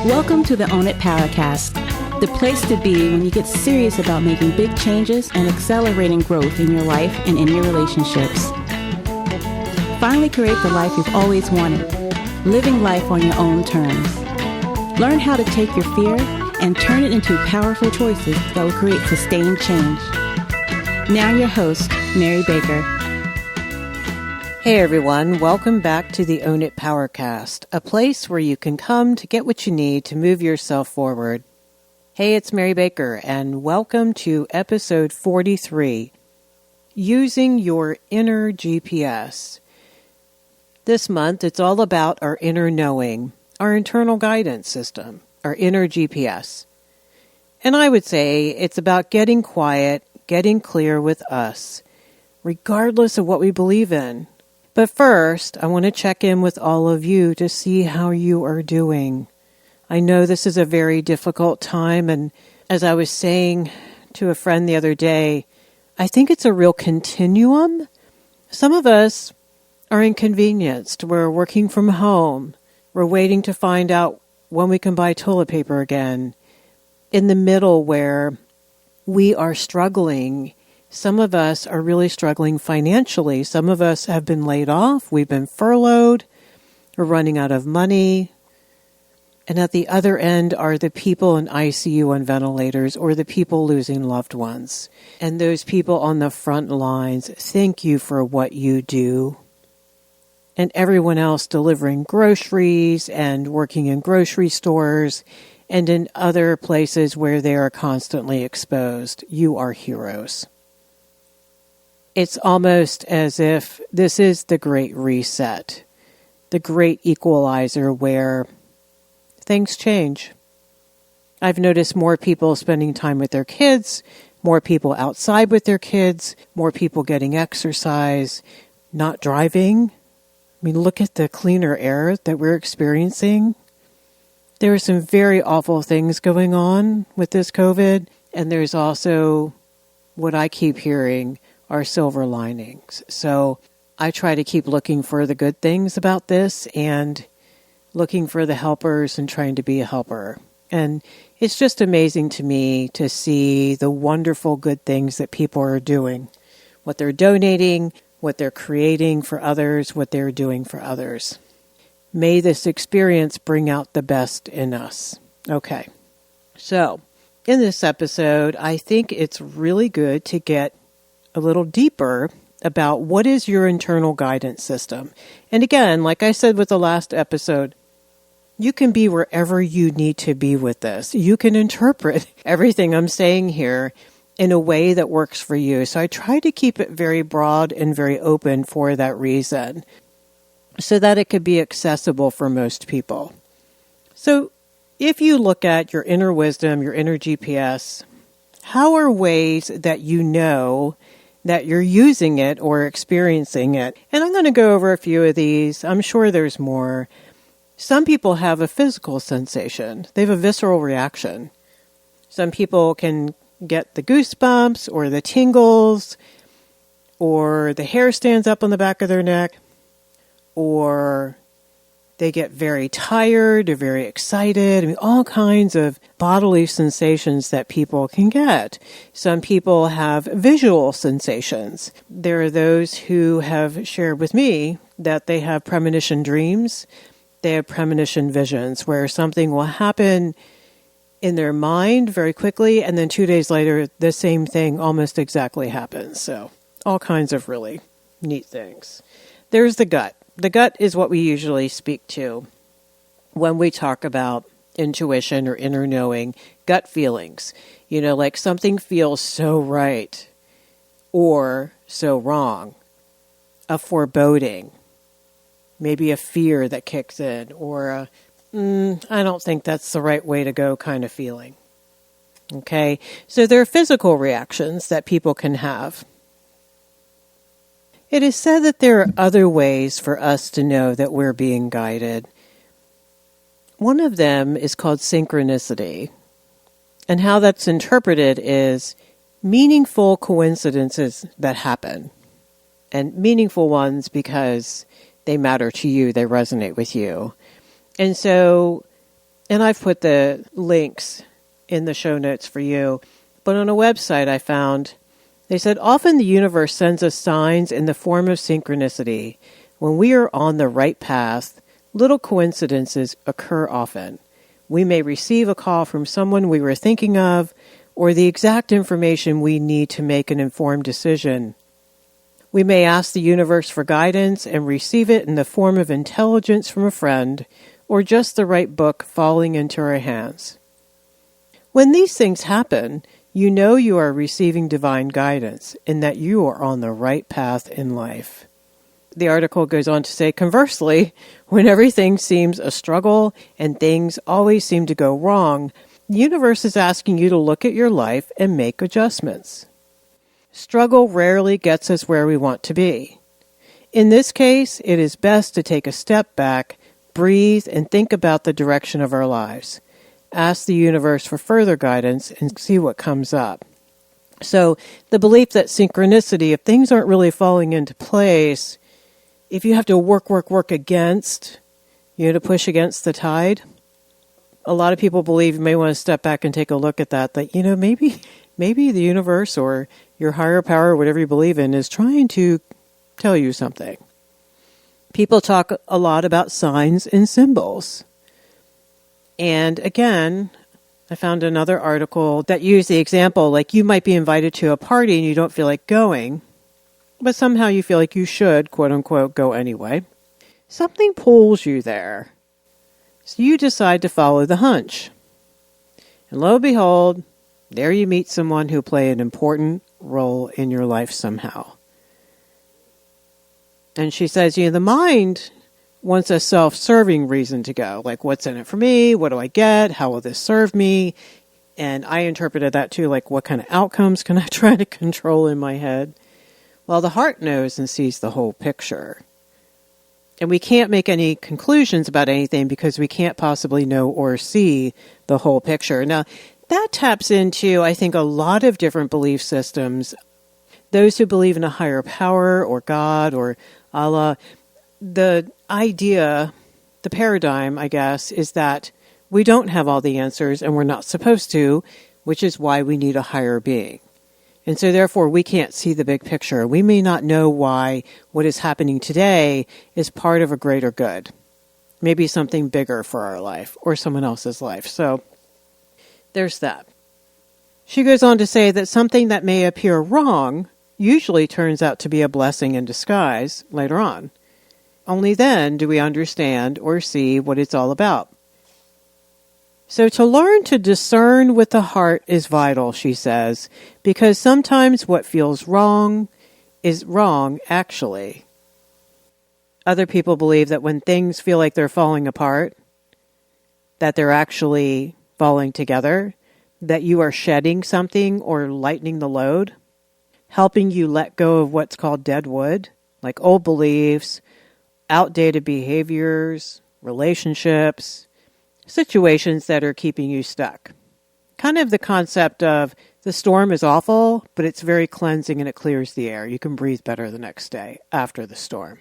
Welcome to the Own It Powercast, the place to be when you get serious about making big changes and accelerating growth in your life and in your relationships. Finally create the life you've always wanted, living life on your own terms. Learn how to take your fear and turn it into powerful choices that will create sustained change. Now your host, Mary Baker. Hey everyone, welcome back to the Own It Powercast, a place where you can come to get what you need to move yourself forward. Hey, it's Mary Baker, and welcome to episode 43, Using Your Inner GPS. This month, it's all about our inner knowing, our internal guidance system, our inner GPS. And I would say it's about getting quiet, getting clear with us, regardless of what we believe in. But first, I want to check in with all of you to see how you are doing. I know this is a very difficult time, and as I was saying to a friend the other day, I think it's a real continuum. Some of us are inconvenienced. We're working from home. We're waiting to find out when we can buy toilet paper again. In the middle where we are struggling, some of us are really struggling financially. Some of us have been laid off. We've been furloughed. We're running out of money. And at the other end are the people in ICU on ventilators or the people losing loved ones. And those people on the front lines, thank you for what you do. And everyone else delivering groceries and working in grocery stores and in other places where they are constantly exposed. You are heroes. It's almost as if this is the great reset, the great equalizer where things change. I've noticed more people spending time with their kids, more people outside with their kids, more people getting exercise, not driving. I mean, look at the cleaner air that we're experiencing. There are some very awful things going on with this COVID, and there's also what I keep hearing are silver linings. So I try to keep looking for the good things about this and looking for the helpers and trying to be a helper. And it's just amazing to me to see the wonderful good things that people are doing, what they're donating, what they're creating for others, what they're doing for others. May this experience bring out the best in us. Okay, so in this episode, I think it's really good to get a little deeper about what is your internal guidance system. And again, like I said with the last episode, you can be wherever you need to be with this. You can interpret everything I'm saying here in a way that works for you. So I try to keep it very broad and very open for that reason, so that it could be accessible for most people. So if you look at your inner wisdom, your inner GPS, how are ways that you know that you're using it or experiencing it? And I'm going to go over a few of these. I'm sure there's more. Some people have a physical sensation. They have a visceral reaction. Some people can get the goosebumps or the tingles, or the hair stands up on the back of their neck, or they get very tired or very excited. I mean, all kinds of bodily sensations that people can get. Some people have visual sensations. There are those who have shared with me that they have premonition dreams. They have premonition visions where something will happen in their mind very quickly, and then 2 days later, the same thing almost exactly happens. So all kinds of really neat things. There's the gut. The gut is what we usually speak to when we talk about intuition or inner knowing, gut feelings. You know, like something feels so right or so wrong, a foreboding, maybe a fear that kicks in, or I don't think that's the right way to go kind of feeling. Okay, so there are physical reactions that people can have. It is said that there are other ways for us to know that we're being guided. One of them is called synchronicity. And how that's interpreted is meaningful coincidences that happen. And meaningful ones because they matter to you, they resonate with you. And so And I've put the links in the show notes for you. But on a website I found, they said, often the universe sends us signs in the form of synchronicity. When we are on the right path, little coincidences occur often. We may receive a call from someone we were thinking of, or the exact information we need to make an informed decision. We may ask the universe for guidance and receive it in the form of intelligence from a friend, or just the right book falling into our hands. When these things happen, you know you are receiving divine guidance and that you are on the right path in life. The article goes on to say, conversely, when everything seems a struggle and things always seem to go wrong, the universe is asking you to look at your life and make adjustments. Struggle rarely gets us where we want to be. In this case, it is best to take a step back, breathe, and think about the direction of our lives. Ask the universe for further guidance and see what comes up. So the belief that synchronicity, if things aren't really falling into place, if you have to work against, to push against the tide, a lot of people believe you may want to step back and take a look at that, maybe the universe or your higher power, whatever you believe in, is trying to tell you something. People talk a lot about signs and symbols. And again, I found another article that used the example, like you might be invited to a party and you don't feel like going, but somehow you feel like you should, quote unquote, go anyway. Something pulls you there. So you decide to follow the hunch. And lo and behold, there you meet someone who play an important role in your life somehow. And she says, the mind wants a self-serving reason to go. Like, what's in it for me? What do I get? How will this serve me? And I interpreted that too, like, what kind of outcomes can I try to control in my head? Well, the heart knows and sees the whole picture. And we can't make any conclusions about anything because we can't possibly know or see the whole picture. Now, that taps into, I think, a lot of different belief systems. Those who believe in a higher power or God or Allah, the idea, the paradigm, I guess, is that we don't have all the answers and we're not supposed to, which is why we need a higher being. And so therefore we can't see the big picture. We may not know why what is happening today is part of a greater good. Maybe something bigger for our life or someone else's life. So there's that. She goes on to say that something that may appear wrong usually turns out to be a blessing in disguise later on. Only then do we understand or see what it's all about. So to learn to discern with the heart is vital, she says, because sometimes what feels wrong is wrong actually. Other people believe that when things feel like they're falling apart, that they're actually falling together, that you are shedding something or lightening the load, helping you let go of what's called dead wood, like old beliefs, outdated behaviors, relationships, situations that are keeping you stuck. Kind of the concept of the storm is awful, but it's very cleansing and it clears the air. You can breathe better the next day after the storm.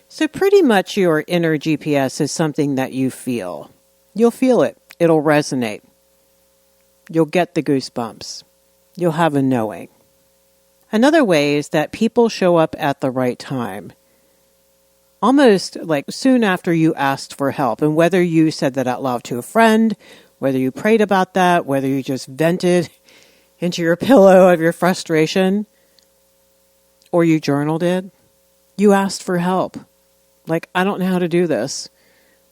So pretty much your inner GPS is something that you feel. You'll feel it. It'll resonate. You'll get the goosebumps. You'll have a knowing. Another way is that people show up at the right time. Almost like soon after you asked for help. And whether you said that out loud to a friend, whether you prayed about that, whether you just vented into your pillow of your frustration, or you journaled it, you asked for help. Like, I don't know how to do this.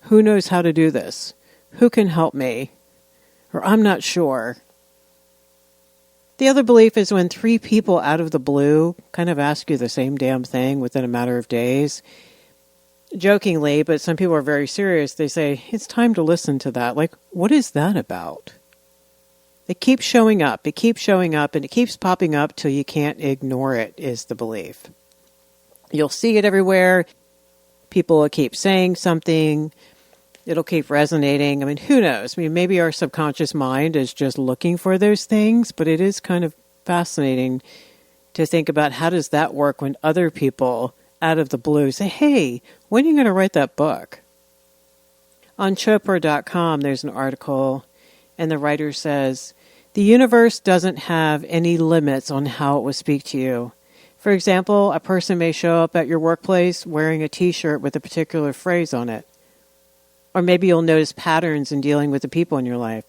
Who knows how to do this? Who can help me? Or I'm not sure. The other belief is when 3 people out of the blue kind of ask you the same damn thing within a matter of days. Jokingly, but some people are very serious, they say, it's time to listen to that. Like, what is that about? It keeps showing up, and it keeps popping up till you can't ignore it, is the belief. You'll see it everywhere. People will keep saying something. It'll keep resonating. I mean, who knows? I mean, maybe our subconscious mind is just looking for those things, but it is kind of fascinating to think about how does that work when other people out of the blue say, hey, when are you going to write that book? On Chopra.com, there's an article, and the writer says, the universe doesn't have any limits on how it will speak to you. For example, a person may show up at your workplace wearing a t-shirt with a particular phrase on it. Or maybe you'll notice patterns in dealing with the people in your life,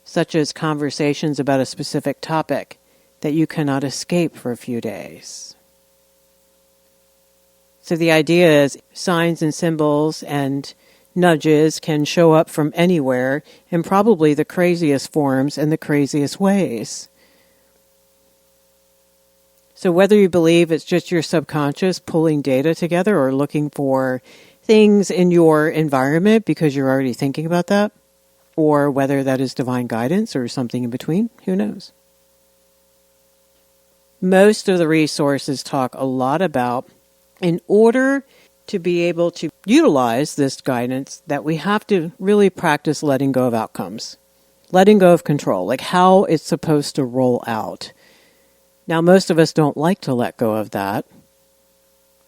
such as conversations about a specific topic that you cannot escape for a few days. So the idea is signs and symbols and nudges can show up from anywhere in probably the craziest forms and the craziest ways. So whether you believe it's just your subconscious pulling data together or looking for things in your environment because you're already thinking about that, or whether that is divine guidance or something in between, who knows? Most of the resources talk a lot about, in order to be able to utilize this guidance, that we have to really practice letting go of outcomes, letting go of control, like how it's supposed to roll out. Now, most of us don't like to let go of that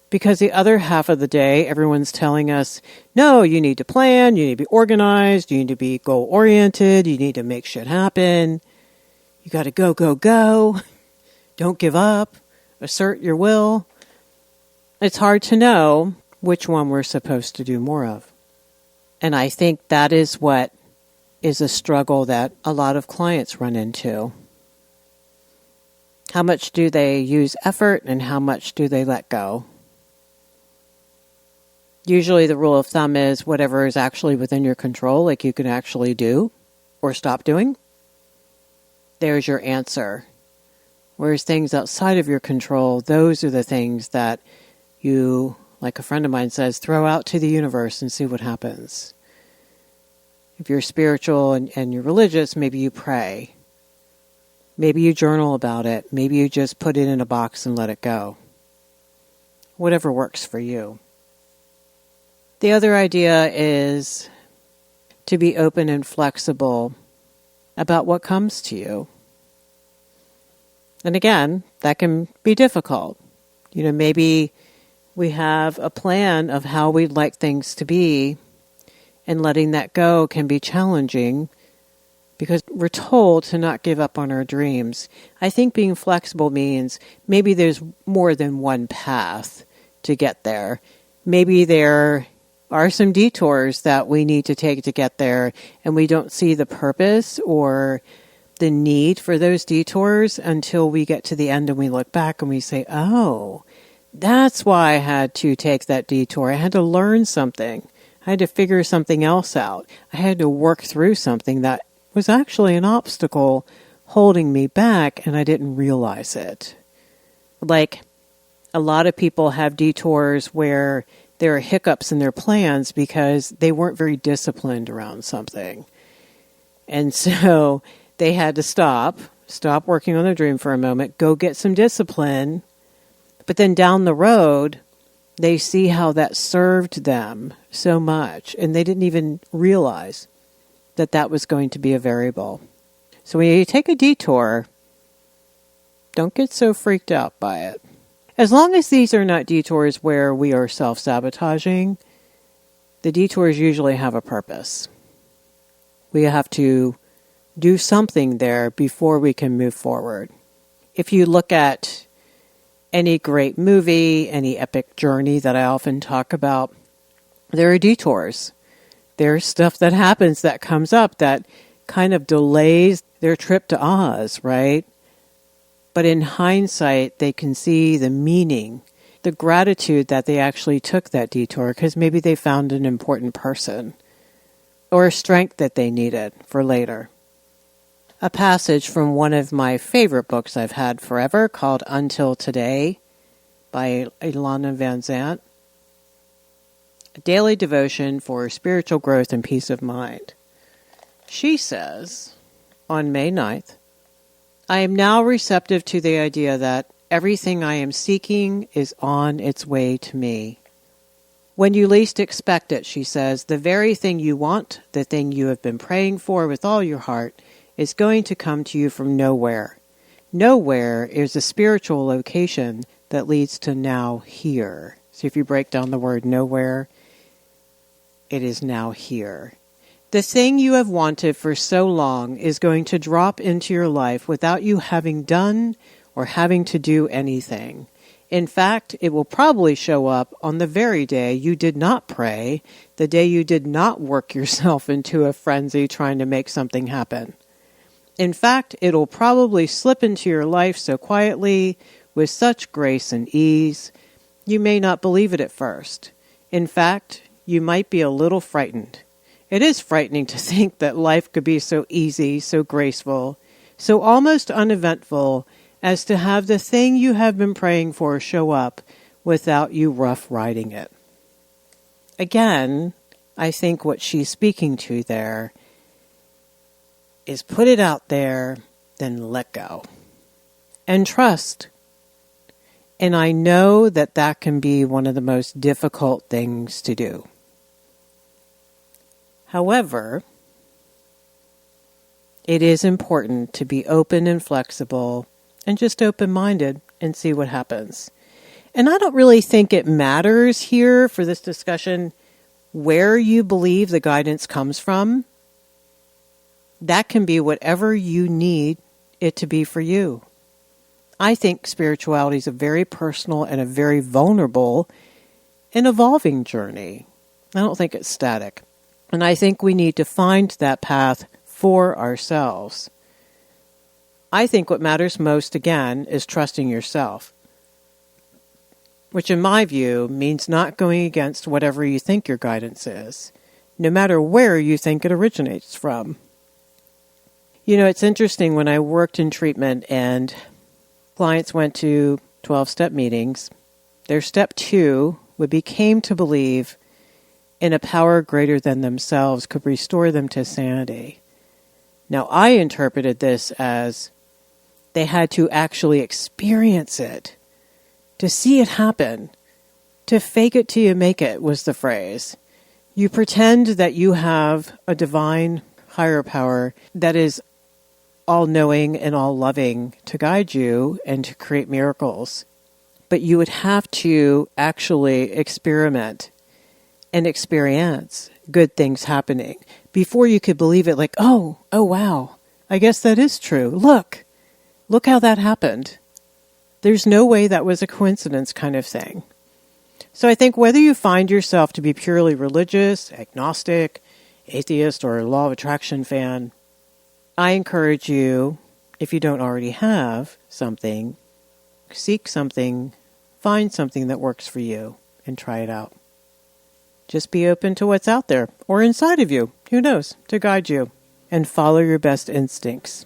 because the other half of the day, everyone's telling us, no, you need to plan, you need to be organized, you need to be goal-oriented, you need to make shit happen, you got to go, go, go, don't give up, assert your will. It's hard to know which one we're supposed to do more of. And I think that is what is a struggle that a lot of clients run into. How much do they use effort and how much do they let go? Usually the rule of thumb is whatever is actually within your control, like you can actually do or stop doing, there's your answer. Whereas things outside of your control, those are the things that you, like a friend of mine says, throw out to the universe and see what happens. If you're spiritual and you're religious, maybe you pray. Maybe you journal about it. Maybe you just put it in a box and let it go. Whatever works for you. The other idea is to be open and flexible about what comes to you. And again, that can be difficult. Maybe we have a plan of how we'd like things to be, and letting that go can be challenging because we're told to not give up on our dreams. I think being flexible means maybe there's more than one path to get there. Maybe there are some detours that we need to take to get there, and we don't see the purpose or the need for those detours until we get to the end and we look back and we say, oh, that's why I had to take that detour. I had to learn something. I had to figure something else out. I had to work through something that was actually an obstacle holding me back, and I didn't realize it. Like, a lot of people have detours where there are hiccups in their plans because they weren't very disciplined around something. And so they had to stop working on their dream for a moment, go get some discipline. But then down the road, they see how that served them so much, and they didn't even realize that that was going to be a variable. So when you take a detour, don't get so freaked out by it. As long as these are not detours where we are self-sabotaging, the detours usually have a purpose. We have to do something there before we can move forward. If you look at any great movie, any epic journey that I often talk about, there are detours. There's stuff that happens that comes up that kind of delays their trip to Oz, right? But in hindsight, they can see the meaning, the gratitude that they actually took that detour because maybe they found an important person or a strength that they needed for later. A passage from one of my favorite books I've had forever called Until Today by Ilana Van Zandt. A daily devotion for spiritual growth and peace of mind. She says, on May 9th, I am now receptive to the idea that everything I am seeking is on its way to me. When you least expect it, she says, the very thing you want, the thing you have been praying for with all your heart, is going to come to you from nowhere. Nowhere is a spiritual location that leads to now here. So if you break down the word nowhere, it is now here. The thing you have wanted for so long is going to drop into your life without you having done or having to do anything. In fact, it will probably show up on the very day you did not pray, the day you did not work yourself into a frenzy trying to make something happen. In fact, it'll probably slip into your life so quietly, with such grace and ease, you may not believe it at first. In fact, you might be a little frightened. It is frightening to think that life could be so easy, so graceful, so almost uneventful as to have the thing you have been praying for show up without you rough riding it. Again, I think what she's speaking to there is put it out there, then let go. And trust. And I know that that can be one of the most difficult things to do. However, it is important to be open and flexible and just open-minded and see what happens. And I don't really think it matters here for this discussion where you believe the guidance comes from. That can be whatever you need it to be for you. I think spirituality is a very personal and a very vulnerable and evolving journey. I don't think it's static. And I think we need to find that path for ourselves. I think what matters most, again, is trusting yourself, which in my view means not going against whatever you think your guidance is, no matter where you think it originates from. You know, it's interesting, when I worked in treatment and clients went to 12-step meetings, their step 2 would be came to believe in a power greater than themselves could restore them to sanity. Now, I interpreted this as they had to actually experience it, to see it happen, to fake it till you make it was the phrase. You pretend that you have a divine higher power that is all-knowing and all-loving to guide you and to create miracles. But you would have to actually experiment and experience good things happening before you could believe it, like, oh wow, I guess that is true. Look how that happened. There's no way that was a coincidence kind of thing. So I think whether you find yourself to be purely religious, agnostic, atheist, or a law of attraction fan, I encourage you, if you don't already have something, seek something, find something that works for you, and try it out. Just be open to what's out there, or inside of you, who knows, to guide you, and follow your best instincts.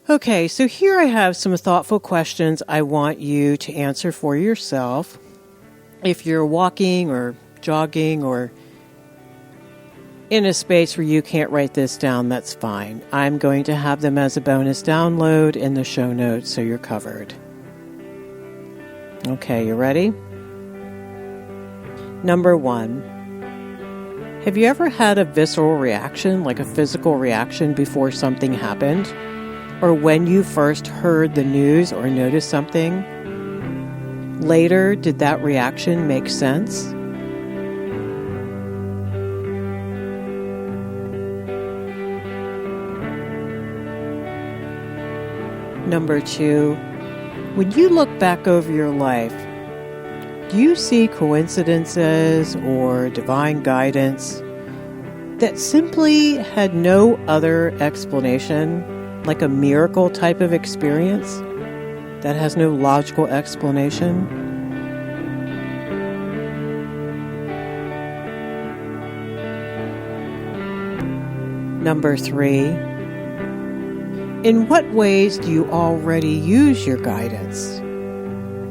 Okay, so here I have some thoughtful questions I want you to answer for yourself. If you're walking or jogging or in a space where you can't write this down, that's fine. I'm going to have them as a bonus download in the show notes so you're covered. Okay, you ready? Number 1. Have you ever had a visceral reaction, like a physical reaction before something happened? Or when you first heard the news or noticed something? Later, did that reaction make sense? Number 2, when you look back over your life, do you see coincidences or divine guidance that simply had no other explanation, like a miracle type of experience that has no logical explanation? Number 3, in what ways do you already use your guidance?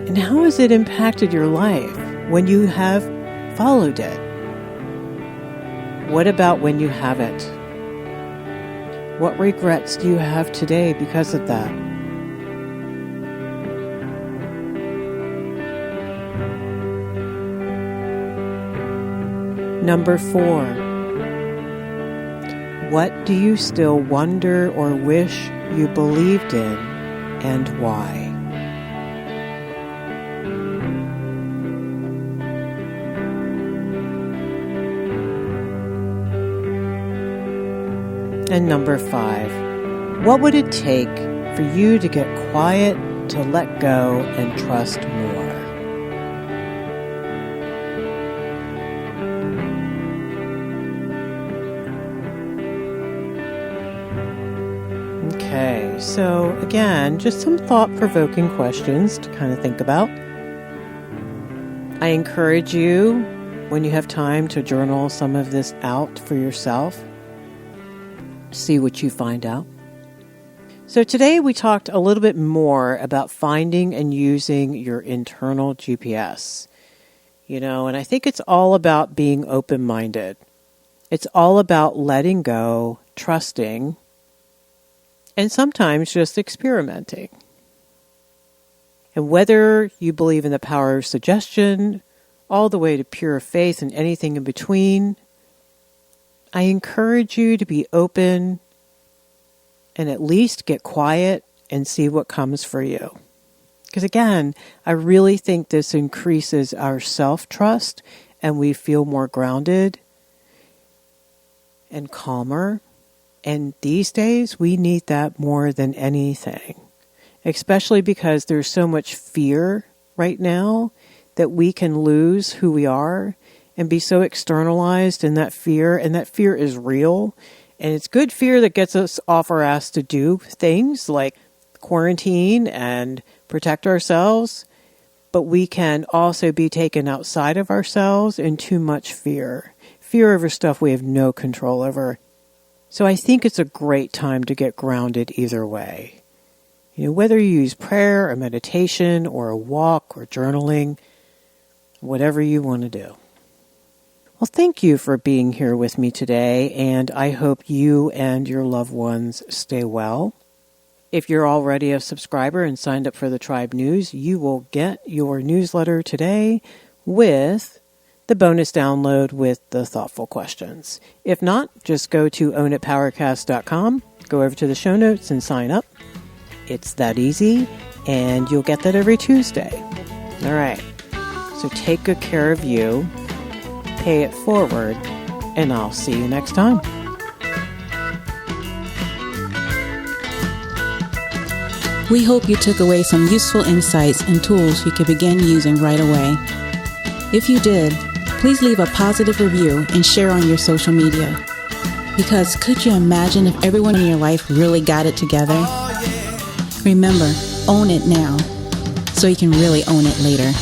And how has it impacted your life when you have followed it? What about when you haven't? What regrets do you have today because of that? Number 4, what do you still wonder or wish you believed in, and why? And number 5, what would it take for you to get quiet, to let go, and trust more? Okay, so again, just some thought-provoking questions to kind of think about. I encourage you, when you have time, to journal some of this out for yourself. See what you find out. So today we talked a little bit more about finding and using your internal GPS. And I think it's all about being open-minded. It's all about letting go, trusting, and sometimes just experimenting. And whether you believe in the power of suggestion, all the way to pure faith and anything in between, I encourage you to be open and at least get quiet and see what comes for you. Because again, I really think this increases our self-trust and we feel more grounded and calmer. And these days, we need that more than anything, especially because there's so much fear right now that we can lose who we are and be so externalized in that fear. And that fear is real. And it's good fear that gets us off our ass to do things like quarantine and protect ourselves. But we can also be taken outside of ourselves in too much fear. Fear over stuff we have no control over. So I think it's a great time to get grounded either way. Whether you use prayer or meditation or a walk or journaling, whatever you want to do. Well, thank you for being here with me today, and I hope you and your loved ones stay well. If you're already a subscriber and signed up for the Tribe News, you will get your newsletter today with the bonus download with the thoughtful questions. If not, just go to ownitpowercast.com, go over to the show notes and sign up. It's that easy, and you'll get that every Tuesday. All right, so take good care of you, pay it forward, and I'll see you next time. We hope you took away some useful insights and tools you can begin using right away. If you did, please leave a positive review and share on your social media. Because could you imagine if everyone in your life really got it together? Remember, own it now, so you can really own it later.